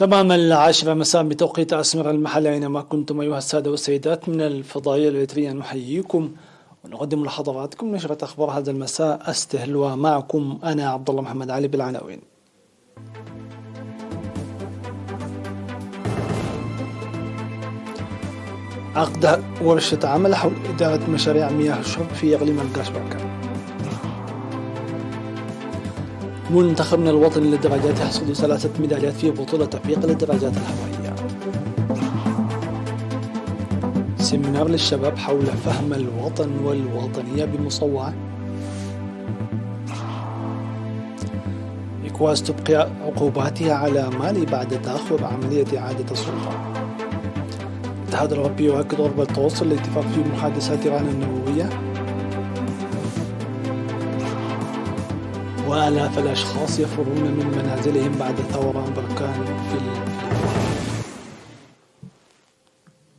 تمام 10 مساء بتوقيت أسمر المحل أينما كنتم أيها السادة والسيدات من الفضائية الإريترية نحييكم ونقدم لحضراتكم نشرة أخبار هذا المساء أستهل ومعكم أنا عبد الله محمد علي بالعناوين. عقد ورشة عمل حول إدارة مشاريع مياه الشرب في إقليم القاشبركة. منتخبنا الوطني للدراجات يحصد 3 ميداليات في بطولة أفريقيا للدراجات الهوائية. سيمينار للشباب حول فهم الوطن والوطنية بمصوعة. إكواز تبقي عقوباتها على مالي بعد تأخر عملية إعادة السلطة. الاتحاد الأوروبي يؤكد قرب التوصل لاتفاق في محادثات إيران النووية. وآلاف الأشخاص يفرون من منازلهم بعد ثوران بركان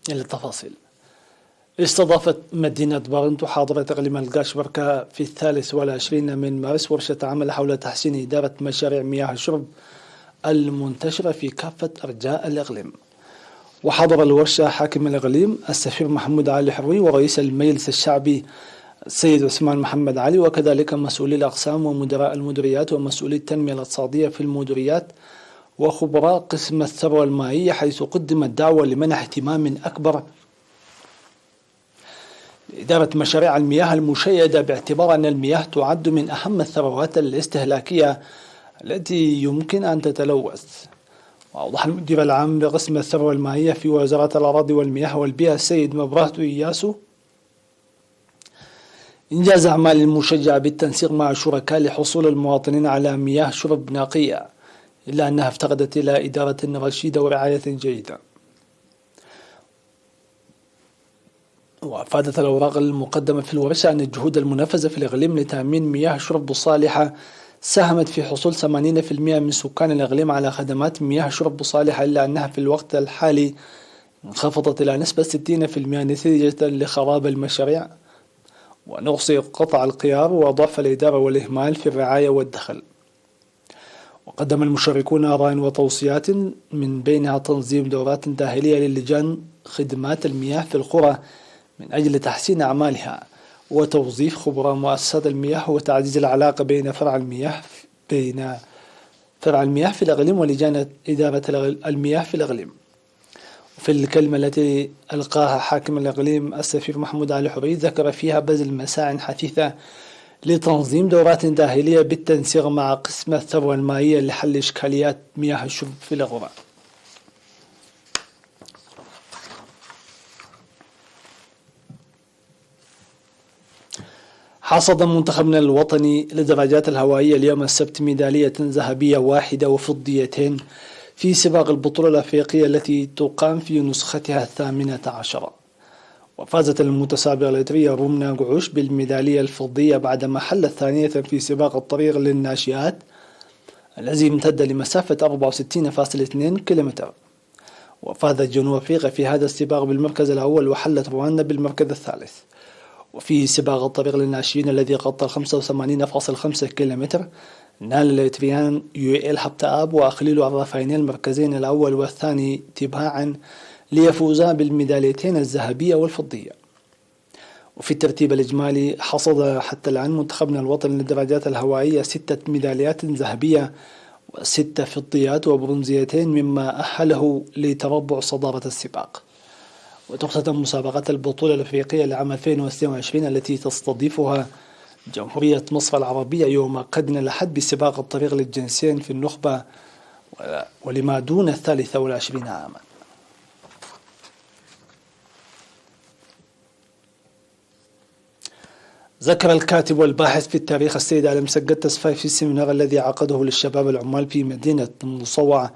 في التفاصيل. استضافت مدينة بارنتو حاضرة إقليم القاشبركة في 23 من مارس ورشة عمل حول تحسين إدارة مشاريع مياه الشرب المنتشرة في كافة أرجاء الإقليم. وحضر الورشة حاكم الإقليم السفير محمود علي حروي ورئيس المجلس الشعبي السيد عثمان محمد علي، وكذلك مسؤولي الأقسام ومدراء المديريات ومسؤولي التنمية الاقتصادية في المديريات وخبراء قسم الثروة المائية، حيث قدمت دعوة لمنح اهتمام أكبر لإدارة مشاريع المياه المشيدة، باعتبار أن المياه تعد من أهم الثروات الاستهلاكية التي يمكن أن تتلوث. وأوضح المدير العام لقسم الثروة المائية في وزارة الأراضي والمياه والبيئة السيد مبرهتو إياسو إنجاز أعمال المشجعة بالتنسيق مع الشركاء لحصول المواطنين على مياه شرب نقية، إلا أنها افتقدت إلى إدارة رشيدة ورعاية جيدة. وأفادت الأوراق المقدمة في الورشة أن الجهود المنفذة في الإقليم لتأمين مياه شرب صالحة ساهمت في حصول 80% من سكان الإقليم على خدمات مياه شرب صالحة، إلا أنها في الوقت الحالي انخفضت إلى نسبة 60% نتيجة لخراب المشاريع ونقص قطع القيار وضعف الإدارة والإهمال في الرعاية والدخل. وقدم المشاركون آراء وتوصيات من بينها تنظيم دورات تأهيلية للجان خدمات المياه في القرى من أجل تحسين أعمالها، وتوظيف خبراء مؤسسات المياه، وتعزيز العلاقة بين فرع المياه في الإقليم ولجان إدارة المياه في الإقليم. في الكلمة التي ألقاها حاكم الإقليم السفير محمود علي حروي ذكر فيها بذل مساع حثيثة لتنظيم دورات تأهيلية بالتنسيق مع قسم الثروة المائية لحل إشكاليات مياه الشرب في القرى. حصد منتخبنا الوطني للدراجات الهوائية اليوم السبت ميدالية ذهبية واحدة وفضيتين في سباق البطولة الأفريقية التي تقام في نسختها 18. وفازت المتسابقة الإريترية رومنا قعوش بالميدالية الفضية بعدما حلت ثانية في سباق الطريق للناشئات الذي امتد لمسافة 64.2 كيلومتر. وفازت جنوب أفريقيا في هذا السباق بالمركز الأول، وحلت رواندا بالمركز الثالث. وفي سباق الطريق للناشئين الذي غطى 85.5 كيلومتر نال الإريتريان يوئيل حبتآب وأخليل الرافعين المركزين الأول والثاني تباعا ليفوزا بالميداليتين الذهبية والفضية. وفي الترتيب الإجمالي حصد حتى الآن منتخبنا الوطني للدراجات الهوائية 6 ميداليات ذهبية و6 فضيات وبرونزيتين، مما أهله لتربع صدارة السباق. وتختتم مسابقات البطولة الأفريقية لعام 2022 التي تستضيفها جمهورية مصر العربية يوم غد الأحد بسباق الطريق للجنسين في النخبة ولما دون 23 عاما. ذكر الكاتب والباحث في التاريخ السيد علي مسقط تصفاي في السيمينار الذي عقده للشباب العمال في مدينة مصوعة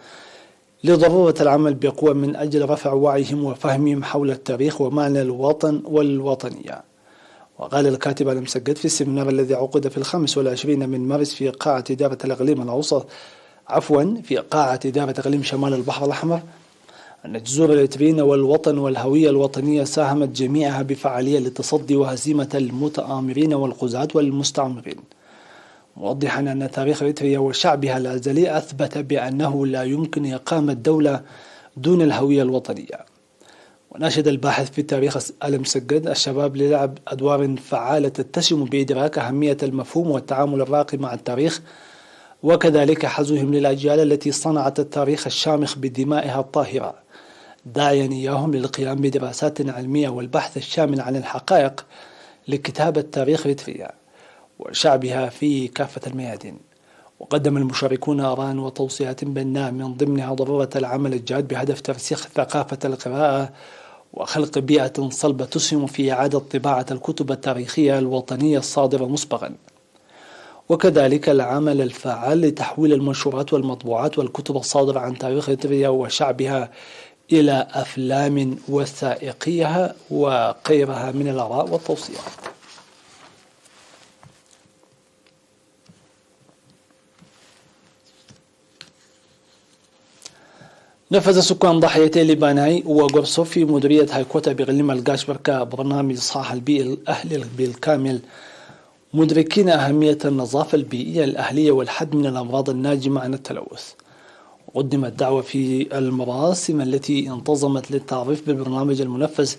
لضرورة العمل بقوة من أجل رفع وعيهم وفهمهم حول التاريخ ومعنى الوطن والوطنية. وقال الكاتب علي مسقط في السيمينار الذي عقد في 25 من مارس في قاعة إدارة الإقليم الأوسط في قاعة إدارة إقليم شمال البحر الأحمر أن جذور الإريتريين والوطن والهوية الوطنية ساهمت جميعها بفعالية لتصدي وهزيمة المتآمرين والغزاة والمستعمرين. موضحا أن تاريخ إريتريا وشعبها الأزلي أثبت بأنه لا يمكن إقامة دولة دون الهوية الوطنية. وناشد الباحث في التاريخ ألم سجد الشباب للعب أدوار فعالة تتسم بإدراك أهمية المفهوم والتعامل الراقي مع التاريخ، وكذلك حظهم للأجيال التي صنعت التاريخ الشامخ بدمائها الطاهرة، داعيا إياهم للقيام بدراسات علمية والبحث الشامل عن الحقائق لكتابة تاريخ إريتريا وشعبها في كافة الميادين. وقدم المشاركون آراء وتوصيات بناءة من ضمنها ضرورة العمل الجاد بهدف ترسيخ ثقافة القراءة وخلق بيئة صلبة تسهم في إعادة طباعة الكتب التاريخية الوطنية الصادرة مسبقا، وكذلك العمل الفعال لتحويل المنشورات والمطبوعات والكتب الصادرة عن تاريخ إريتريا وشعبها إلى أفلام وثائقية وغيرها من الآراء والتوصيات. نفذ سكان ضاحيتي لبناي وغورسوف في مديرية هايكوتا بإقليم القاشبركة برنامج إصلاح البيئة الأهلي بالكامل، مدركين أهمية النظافة البيئية الأهلية والحد من الأمراض الناجمة عن التلوث. قدمت دعوة في المراسم التي انتظمت للتعريف بالبرنامج المنفذ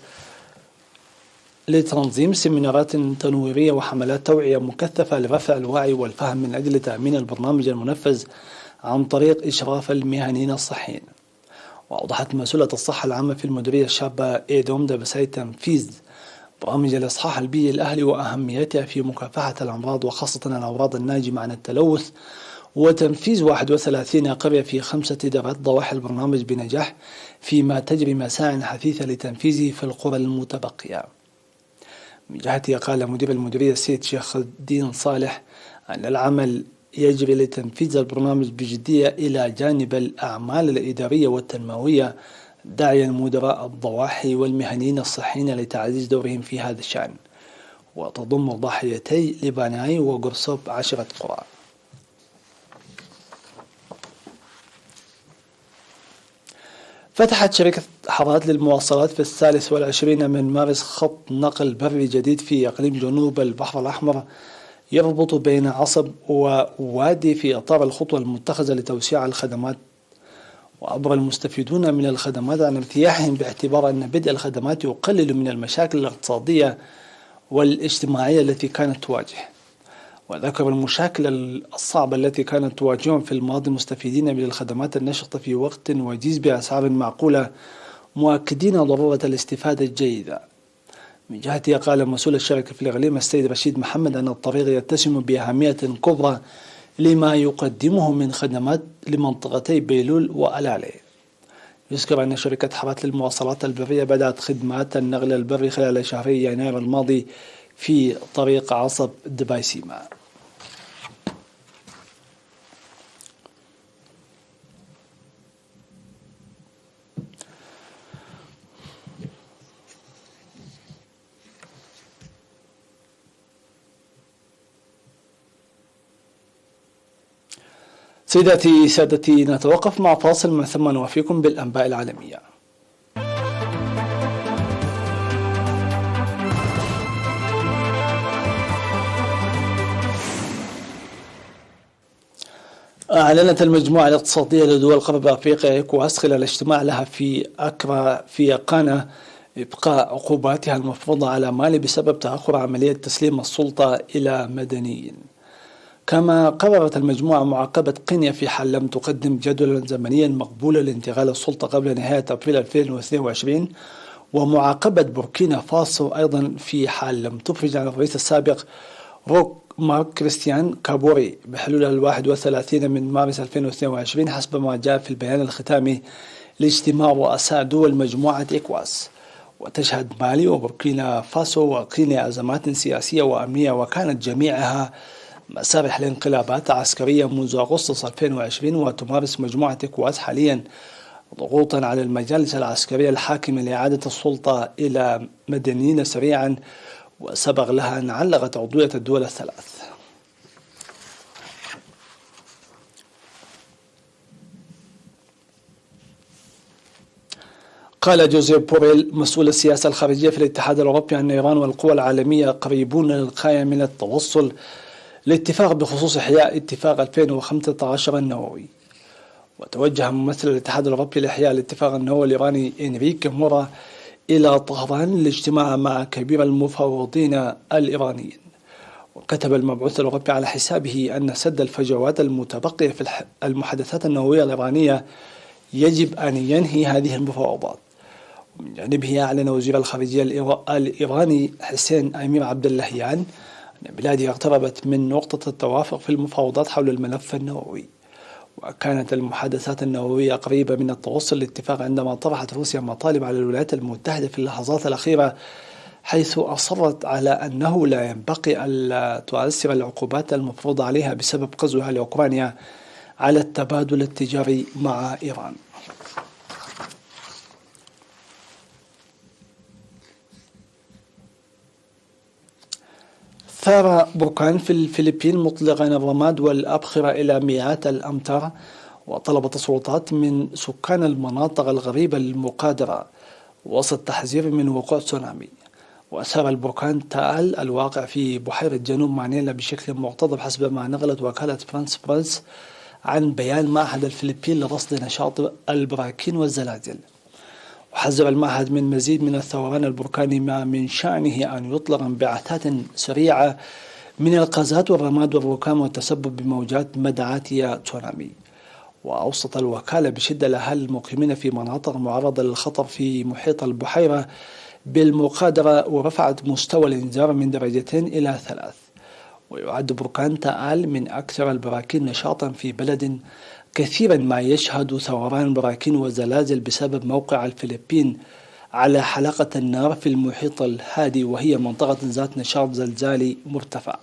لتنظيم سيمينارات تنويرية وحملات توعية مكثفة لرفع الوعي والفهم من أجل تأمين البرنامج المنفذ عن طريق إشراف المهنيين الصحيين. وأوضحت مسؤولة الصحة العامة في المديرية الشابة إيدوم درسي تنفيذ برامج الإصحاح البيئي الأهلي وأهميتها في مكافحة الأمراض وخاصة الأمراض الناجمة عن التلوث، وتنفيذ 31 قرية في 5 دورات ضواحي البرنامج بنجاح، فيما تجري مساعي حثيثة لتنفيذه في القرى المتبقية. من جهته قال مدير المديرية السيد شيخ الدين صالح أن العمل يجري لتنفيذ البرنامج بجدية إلى جانب الأعمال الإدارية والتنموية، داعيا مدراء الضواحي والمهنيين الصحيين لتعزيز دورهم في هذا الشأن. وتضم ضاحيتي لبناي وغورسوف 10 قرى. فتحت شركة حضارات للمواصلات في 23 من مارس خط نقل بري جديد في إقليم جنوب البحر الأحمر يربط بين عصب ووادي في إطار الخطوة المتخذة لتوسيع الخدمات. وعبر المستفيدون من الخدمات عن ارتياحهم باعتبار أن بدء الخدمات يقلل من المشاكل الاقتصادية والاجتماعية التي كانت تواجه. وذكر المشاكل الصعبة التي كانت تواجههم في الماضي المستفيدين من الخدمات النشطة في وقت وجيز بأسعار معقولة، مؤكدين ضرورة الاستفادة الجيدة. من جهته قال مسؤول الشركة في الإقليم السيد رشيد محمد أن الطريق يتسم بأهمية كبرى لما يقدمه من خدمات لمنطقتي بيلول وألالي. يذكر أن شركة حضارات للمواصلات البرية بدأت خدمات النقل البري خلال شهري يناير الماضي في طريق عصب دبي سيما. سيداتي سادتي، نتوقف مع فاصل من ثم نوافيكم بالأنباء العالمية. أعلنت المجموعة الاقتصادية لدول غرب أفريقيا إيكواس خلال اجتماع لها في أكرا في قانا إبقاء عقوباتها المفروضة على مالي بسبب تأخر عملية تسليم السلطة إلى مدنيين. كما قررت المجموعة معاقبة قينيا في حال لم تقدم جدولا زمنيا مقبولا لانتقال السلطة قبل نهاية أبريل 2022، ومعاقبة بوركينا فاسو أيضا في حال لم تفرج عن الرئيس السابق مارك كريستيان كابوري بحلول 31 من مارس 2022 حسب ما جاء في البيان الختامي لاجتماع رؤساء دول مجموعة إيكواس. وتشهد مالي وبوركينا فاسو وقينيا أزمات سياسية وأمنية، وكانت جميعها مسارح لانقلابات عسكرية منذ أغسطس 2020، وتمارس مجموعة إيكواس حاليا ضغوطا على المجالس العسكرية الحاكمة لإعادة السلطة إلى مدنيين سريعا، وسبق لها أن علقت عضوية الدول الثلاث. قال جوزيف بوريل مسؤول السياسة الخارجية في الاتحاد الأوروبي أن إيران والقوى العالمية قريبون للغاية من التوصل الاتفاق بخصوص إحياء اتفاق 2015 النووي. وتوجه ممثل الاتحاد الأوروبي لإحياء الاتفاق النووي الإيراني إنريكي مورا إلى طهران للاجتماع مع كبير المفوضين الإيرانيين. وكتب المبعوث الأوروبي على حسابه أن سد الفجوات المتبقية في المحادثات النووية الإيرانية يجب أن ينهي هذه المفاوضات. ومن جانبه أعلن وزير الخارجية الإيراني حسين أمير عبد اللهيان أن بلاده اقتربت من نقطة التوافق في المفاوضات حول الملف النووي. وكانت المحادثات النووية قريبة من التوصل لاتفاق عندما طرحت روسيا مطالب على الولايات المتحدة في اللحظات الأخيرة، حيث أصرت على أنه لا ينبغي ألا تؤثر العقوبات المفروضة عليها بسبب غزوها لأوكرانيا على التبادل التجاري مع إيران. ثار بركان في الفلبين مطلقا الرماد والأبخرة إلى مئات الأمتار، وطلبت السلطات من سكان المناطق الغريبة المقادرة وسط تحذير من وقوع تسونامي. وأثار البركان تال الواقع في بحيرة جنوب مانيلا بشكل مقتضب حسب ما نقلت وكالة فرانس بريس عن بيان معهد الفلبين لرصد نشاط البراكين والزلازل. وحذر المعهد من مزيد من الثوران البركاني ما من شأنه أن يطلق انبعاثات سريعة من الغازات والرماد والركام والتسبب بموجات مدعاتية تسونامي. وأوصت الوكالة بشدة الأهالي المقيمين في مناطق معرضة للخطر في محيط البحيرة بالمقادرة، ورفعت مستوى الإنذار من 2 إلى 3. ويعد بركان تال من أكثر البراكين نشاطا في بلد كثيرا ما يشهد ثوران براكين وزلازل بسبب موقع الفلبين على حلقة النار في المحيط الهادي، وهي منطقة ذات نشاط زلزالي مرتفع.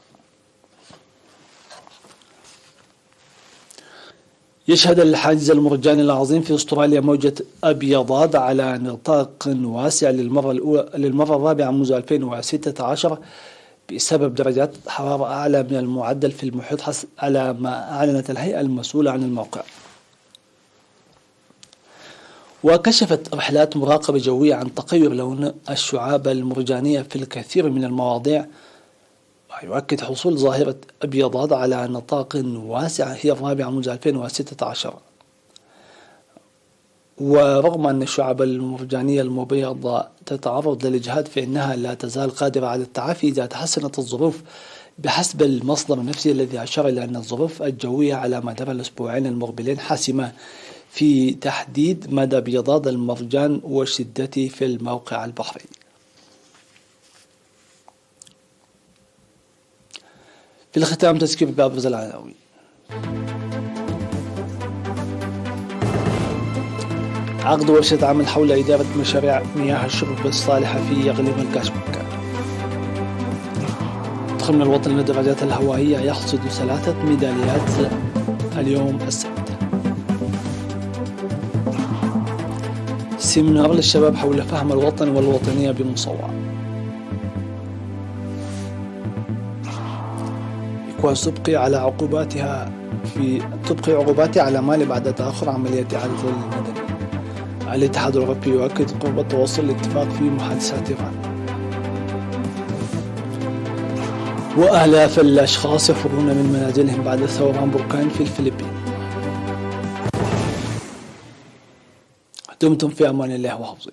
يشهد الحاجز المرجاني العظيم في أستراليا موجة أبيضاد على نطاق واسع للمرة الرابعة منذ 2016 بسبب درجات حرارة أعلى من المعدل في المحيط حسب على ما أعلنت الهيئة المسؤولة عن الموقع. وكشفت رحلات مراقبة جوية عن تغير لون الشعاب المرجانية في الكثير من المواضيع، ويؤكد حصول ظاهرة أبيضاد على نطاق واسع هي الرابعة منذ 2016. ورغم أن الشعاب المرجانية المبيضة تتعرض للإجهاد فإنها لا تزال قادرة على التعافي إذا تحسنت الظروف بحسب المصدر النفسي، الذي أشار إلى أن الظروف الجوية على مدار الأسبوعين المقبلين حاسمة في تحديد مدى بيضاد المرجان وشدته في الموقع البحري. في الختام تذكير بأبرز العناوين. عقد ورشة عمل حول إدارة مشاريع مياه الشرب الصالحة في إقليم الكاشمكة. منتخبنا الوطني للدراجات الهوائية يحصد 3 ميداليات اليوم السبت. سيمينار للشباب حول فهم الوطن والوطنية بمصوع. إكواس تبقي عقوباتها على مالي بعد تأخر عملية إعادة المدني. الاتحاد الأوروبي يؤكد قرب التوصل لاتفاق في محادثات إيران. وآلاف الأشخاص يفرون من منازلهم بعد ثوران بركان في الفلبين. دمتم في أمان الله وحفظه.